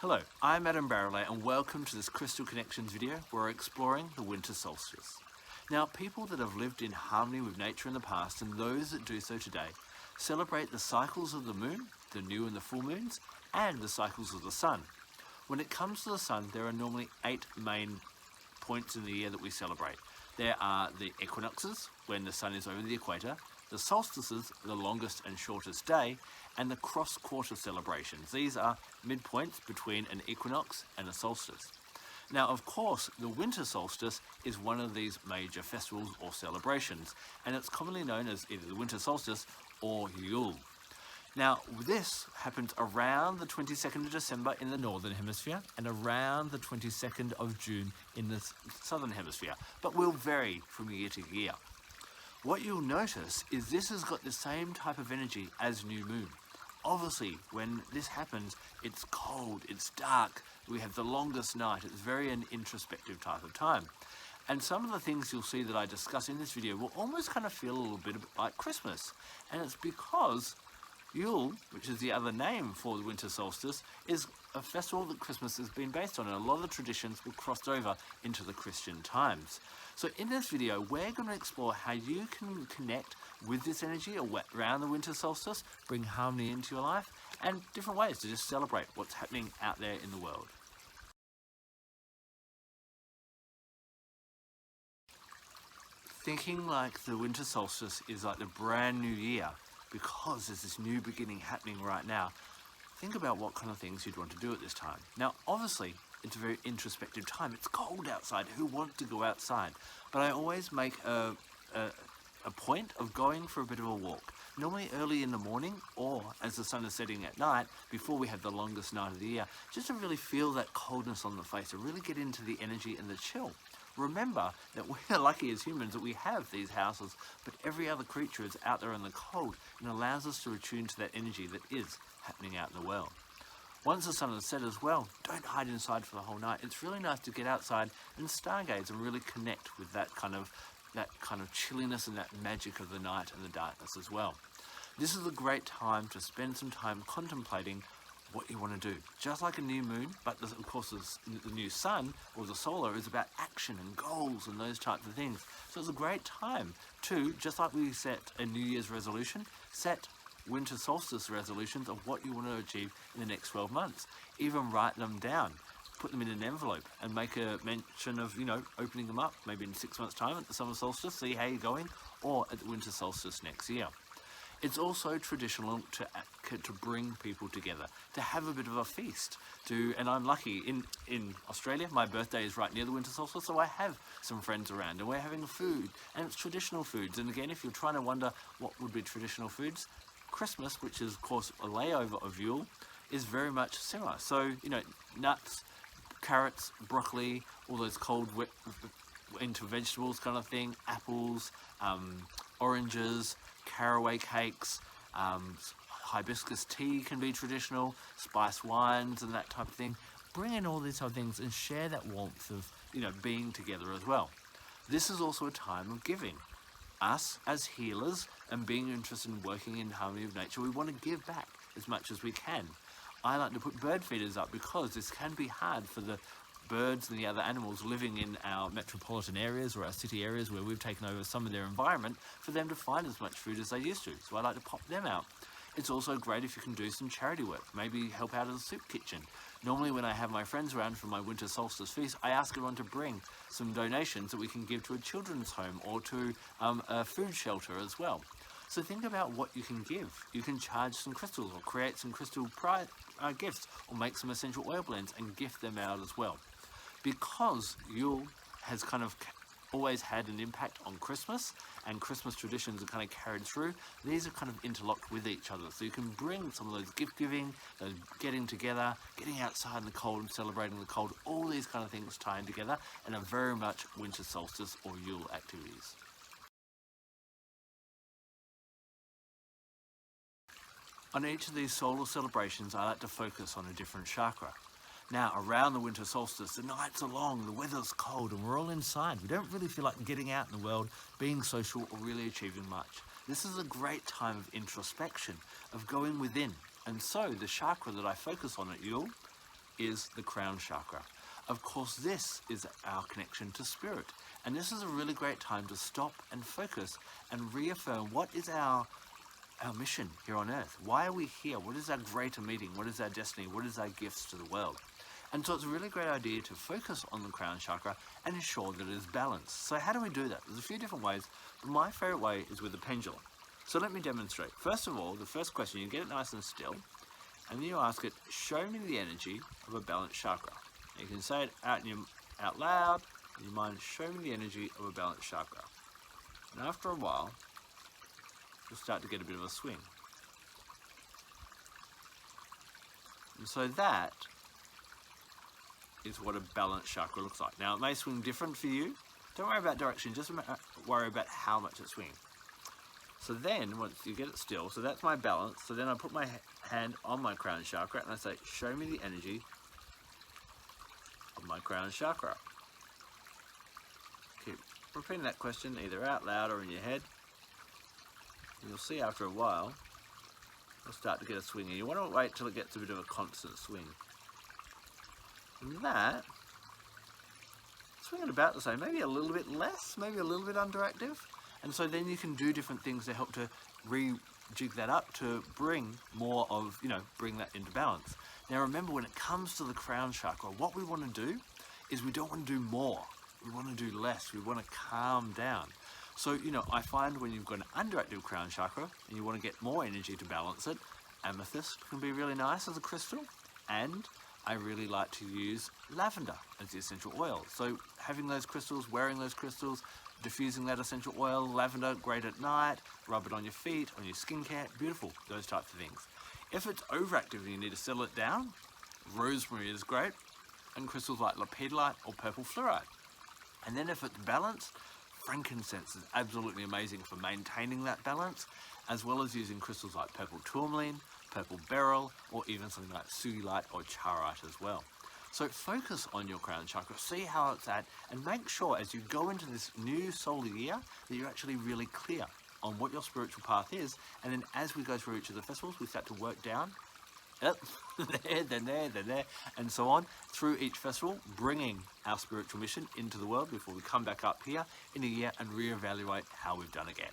Hello, I'm Barralet and welcome to this Crystal Connections video where we're exploring the Winter Solstice. Now, people that have lived in harmony with nature in the past and those that do so today celebrate the cycles of the moon, the new and the full moons, and the cycles of the sun. When it comes to the sun, there are normally 8 main points in the year that we celebrate. There are the equinoxes, when the sun is over the equator, the solstices, the longest and shortest day, and the cross-quarter celebrations. These are midpoints between an equinox and a solstice. Now, of course, the winter solstice is one of these major festivals or celebrations, and it's commonly known as either the winter solstice or Yule. Now, this happens around the 22nd of December in the Northern Hemisphere and around the 22nd of June in the Southern Hemisphere, but will vary from year to year. What you'll notice is this has got the same type of energy as new moon. Obviously, when this happens, it's cold, it's dark, we have the longest night, it's very an introspective type of time. And some of the things you'll see that I discuss in this video will almost kind of feel a little bit like Christmas. And it's because Yule, which is the other name for the winter solstice, is a festival that Christmas has been based on, and a lot of the traditions were crossed over into the Christian times. So in this video, we're going to explore how you can connect with this energy around the winter solstice, bring harmony into your life, and different ways to just celebrate what's happening out there in the world. Thinking like the winter solstice is like the brand new year, because there's this new beginning happening right now, think about what kind of things you'd want to do at this time. Now, obviously, it's a very introspective time. It's cold outside. Who wants to go outside? But I always make a point of going for a bit of a walk, normally early in the morning or as the sun is setting at night before we have the longest night of the year, just to really feel that coldness on the face, to really get into the energy and the chill. Remember that we're lucky as humans that we have these houses, but every other creature is out there in the cold and allows us to attune to that energy that is happening out in the world. Once the sun has set as well, don't hide inside for the whole night. It's really nice to get outside and stargaze and really connect with that kind of chilliness and that magic of the night and the darkness as well. This is a great time to spend some time contemplating what you want to do. Just like a new moon, but of course the new sun or the solar is about action and goals and those types of things. So it's a great time to, just like we set a New Year's resolution, set winter solstice resolutions of what you want to achieve in the next 12 months. Even write them down, put them in an envelope and make a mention of, opening them up maybe in 6 months' time at the summer solstice, see how you're going, or at the winter solstice next year. It's also traditional to bring people together, to have a bit of a feast. And I'm lucky, in Australia, my birthday is right near the winter solstice, so I have some friends around and we're having food, and it's traditional foods. And again, if you're trying to wonder what would be traditional foods, Christmas, which is of course a layover of Yule, is very much similar. So, nuts, carrots, broccoli, all those cold winter vegetables kind of thing, apples, oranges, caraway cakes, hibiscus tea can be traditional, spice wines and that type of thing. Bring in all these type of things and share that warmth of, being together as well. This is also a time of giving. Us as healers and being interested in working in harmony with nature, we want to give back as much as we can. I like to put bird feeders up because this can be hard for the birds and the other animals living in our metropolitan areas or our city areas where we've taken over some of their environment, for them to find as much food as they used to. So I like to pop them out. It's also great if you can do some charity work, maybe help out at a soup kitchen. Normally when I have my friends around for my winter solstice feast, I ask everyone to bring some donations that we can give to a children's home or to a food shelter as well. So think about what you can give. You can charge some crystals or create some crystal gifts, or make some essential oil blends and gift them out as well. Because Yule has kind of always had an impact on Christmas, and Christmas traditions are kind of carried through, these are kind of interlocked with each other. So you can bring some of those gift giving, those getting together, getting outside in the cold and celebrating the cold, all these kind of things tying together, and are very much winter solstice or Yule activities. On each of these solar celebrations, I like to focus on a different chakra. Now, around the winter solstice, the nights are long, the weather's cold, and we're all inside. We don't really feel like getting out in the world, being social, or really achieving much. This is a great time of introspection, of going within. And so, the chakra that I focus on at Yule is the crown chakra. Of course, this is our connection to spirit. And this is a really great time to stop and focus and reaffirm what is our mission here on earth. Why are we here? What is our greater meaning? What is our destiny? What is our gifts to the world? And so it's a really great idea to focus on the crown chakra and ensure that it is balanced. So how do we do that? There's a few different ways, but my favorite way is with a pendulum. So let me demonstrate. First of all, the first question, you get it nice and still, and then you ask it, show me the energy of a balanced chakra. You can say it out loud in your mind, show me the energy of a balanced chakra. And after a while, you'll start to get a bit of a swing. And so that is what a balanced chakra looks like. Now, it may swing different for you. Don't worry about direction, just worry about how much it swings. So then, once you get it still, so that's my balance. So then I put my hand on my crown chakra and I say, show me the energy of my crown chakra. Keep repeating that question either out loud or in your head. And you'll see after a while, you'll start to get a swing. And you want to wait till it gets a bit of a constant swing. And that, swinging about the same, maybe a little bit less, maybe a little bit underactive. And so then you can do different things to help to rejig that up to bring more of, bring that into balance. Now remember, when it comes to the crown chakra, what we want to do is we don't want to do more. We want to do less. We want to calm down. So, I find when you've got an underactive crown chakra and you want to get more energy to balance it, amethyst can be really nice as a crystal, and I really like to use lavender as the essential oil. So having those crystals, wearing those crystals, diffusing that essential oil, lavender, great at night, rub it on your feet, on your skincare, beautiful, those types of things. If it's overactive and you need to settle it down, rosemary is great, and crystals like lepidolite or purple fluorite. And then if it's balanced, frankincense is absolutely amazing for maintaining that balance, as well as using crystals like purple tourmaline, purple beryl, or even something like sugilite or charoite as well. So focus on your crown chakra, see how it's at, and make sure as you go into this new solar year that you're actually really clear on what your spiritual path is. And then as we go through each of the festivals, we start to work down, then there, and so on, through each festival, bringing our spiritual mission into the world before we come back up here in a year and reevaluate how we've done again.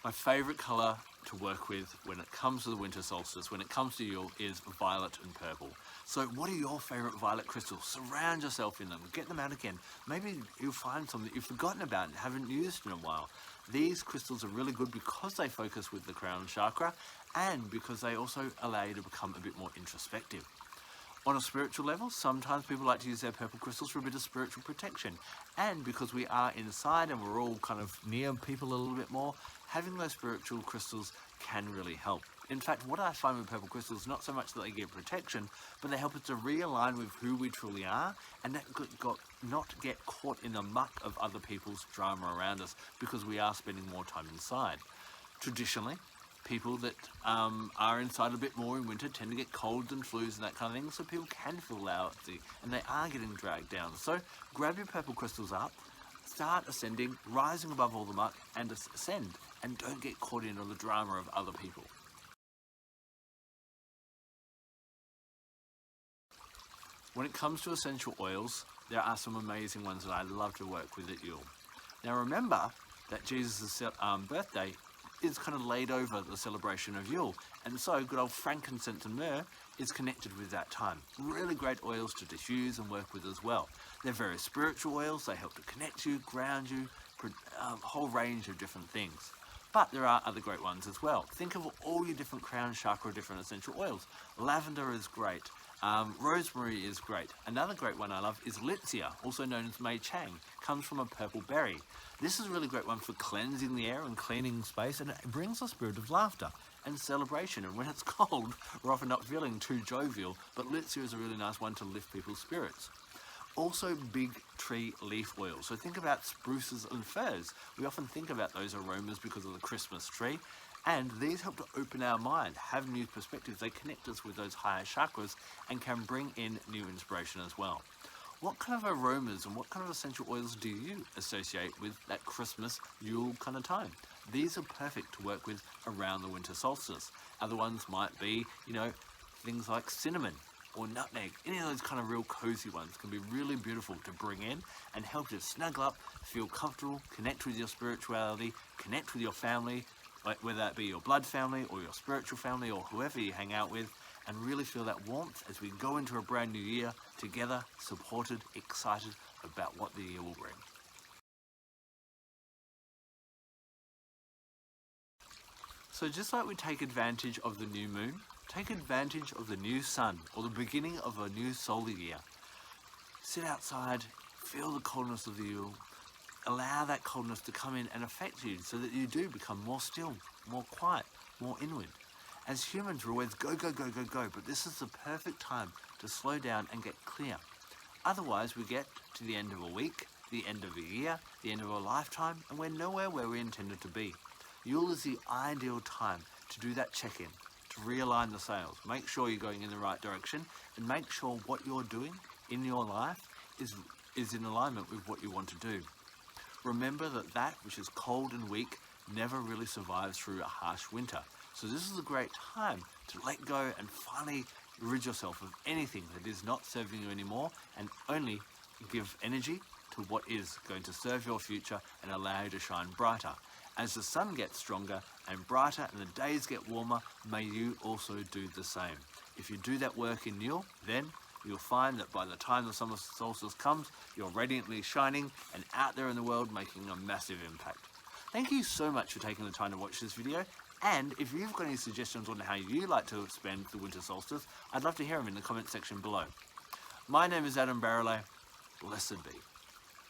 My favourite colour to work with when it comes to the winter solstice, when it comes to Yule, is violet and purple. So what are your favourite violet crystals? Surround yourself in them, get them out again. Maybe you'll find some that you've forgotten about and haven't used in a while. These crystals are really good because they focus with the crown chakra and because they also allow you to become a bit more introspective. On a spiritual level, sometimes people like to use their purple crystals for a bit of spiritual protection. And because we are inside and we're all kind of near people a little bit more, having those spiritual crystals can really help. In fact, what I find with purple crystals is not so much that they give protection, but they help us to realign with who we truly are and not get caught in the muck of other people's drama around us, because we are spending more time inside. Traditionally, people that are inside a bit more in winter tend to get colds and flus and that kind of thing, so people can feel lousy and they are getting dragged down. So grab your purple crystals up, start ascending, rising above all the muck, and ascend, and don't get caught in the drama of other people. When it comes to essential oils, there are some amazing ones that I love to work with at Yule. Now remember that Jesus' birthday is kind of laid over the celebration of Yule, and so good old frankincense and myrrh is connected with that time. Really great oils to diffuse and work with as well. They're very spiritual oils, they help to connect you, ground you, a whole range of different things. But there are other great ones as well. Think of all your different crown chakra, different essential oils. Lavender is great. Rosemary is great. Another great one I love is Litsea, also known as Mei Chang. Comes from a purple berry. This is a really great one for cleansing the air and cleaning space, and it brings a spirit of laughter and celebration. And when it's cold, we're often not feeling too jovial, but Litsea is a really nice one to lift people's spirits. Also big tree leaf oil. So think about spruces and firs. We often think about those aromas because of the Christmas tree, and these help to open our mind, have new perspectives. They connect us with those higher chakras and can bring in new inspiration as well. What kind of aromas and what kind of essential oils do you associate with that Christmas, Yule kind of time? these are perfect to work with around the winter solstice. Other ones might be, things like cinnamon or nutmeg. Any of those kind of real cozy ones can be really beautiful to bring in and help you snuggle up, feel comfortable, connect with your spirituality, connect with your family, whether that be your blood family or your spiritual family or whoever you hang out with, and really feel that warmth as we go into a brand new year together, supported, excited about what the year will bring. So just like we take advantage of the new moon, take advantage of the new sun or the beginning of a new solar year. Sit outside, feel the coldness of the Yule, allow that coldness to come in and affect you so that you do become more still, more quiet, more inward. As humans, we're always go, go, go, go, go, but this is the perfect time to slow down and get clear. Otherwise, we get to the end of a week, the end of a year, the end of a lifetime, and we're nowhere where we intended to be. Yule is the ideal time to do that check-in, to realign the sails, make sure you're going in the right direction, and make sure what you're doing in your life is in alignment with what you want to do. Remember that which is cold and weak never really survives through a harsh winter. So this is a great time to let go and finally rid yourself of anything that is not serving you anymore and only give energy to what is going to serve your future and allow you to shine brighter. As the sun gets stronger and brighter and the days get warmer, may you also do the same. If you do that work in Yule, then you'll find that by the time the summer solstice comes, you're radiantly shining and out there in the world making a massive impact. Thank you so much for taking the time to watch this video. And if you've got any suggestions on how you like to spend the winter solstice, I'd love to hear them in the comment section below. My name is Barralet. Blessed be.